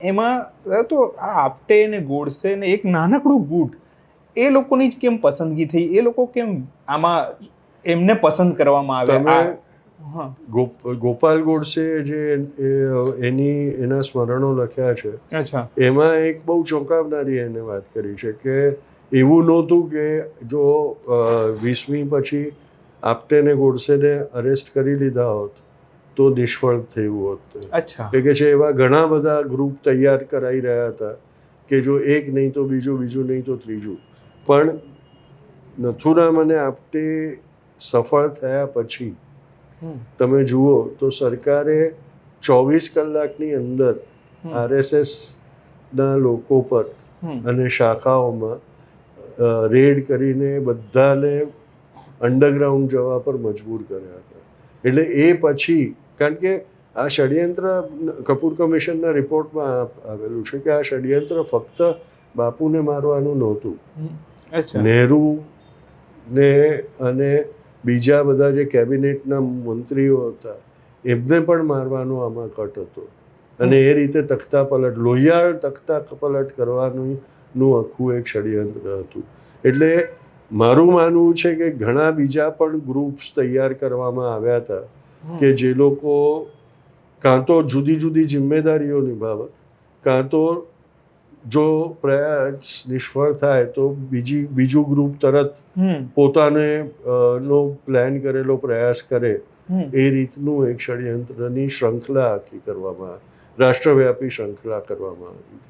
એમાં તો આ આપટે ને ગોડસે ને એક નાનકડું ગુટ એ લોકોની જ કેમ પસંદગી થઈ? એ લોકો કેમ આમાં એમને પસંદ કરવામાં આવ્યા? હા, ગોપાલ ગોડસે જે એના સ્મરણો લખ્યા છે, અચ્છા, એમાં એક બહુ ચોંકાવનારી એને વાત કરી છે કે એવું નહોતું કે જો 20મી પછી આપટે ને ગોડસેને અરેસ્ટ કરી લીધા હોત તો નિષ્ફળ થયું હોત. અચ્છા, એ કે છે એવા ઘણા બધા ગ્રુપ તૈયાર કરાઈ રહ્યા હતા કે જો એક નહીં તો બીજું, બીજું નહીં તો ત્રીજું. પણ નથુરામ અને આપટે સફળ થયા પછી તમે જુઓ તો સરકારે 24 કલાકની અંદર RSSના લોકો પર અને શાખાઓમાં રેડ કરીને બધાને અંડરગ્રાઉન્ડ જવા પર મજબૂર કર્યા હતા. એટલે એ પછી, કારણ કે આ ષડયંત્ર કપૂર કમિશનના રિપોર્ટમાં આવેલું છે કે આ ષડયંત્ર ફક્ત બાપુને મારવાનું નહોતું. નહેરુ ને અને બીજા બધા જે કેબિનેટના મંત્રીઓ હતા એમને પણ મારવાનો આમાં કટ હતો. અને એ રીતે તખ્તા પલટ, લોહિયાળ તખ્તા પલટ કરવાનું આખું એક ષડયંત્ર હતું. એટલે મારું માનવું છે કે ઘણા બીજા પણ ગ્રુપ્સ તૈયાર કરવામાં આવ્યા હતા કે જે લોકો કાં તો જુદી જુદી જિમ્મેદારીઓ નિભાવે, કાં તો જો પ્રયાસ નિષ્ફળ થાય તો બીજું ગ્રુપ તરત પોતાને નો પ્લાન કરેલો પ્રયાસ કરે. એ રીતનું એક ષડયંત્રની શ્રૃંખલા આખી કરવામાં, રાષ્ટ્રવ્યાપી શ્રૃંખલા કરવામાં આવી હતી.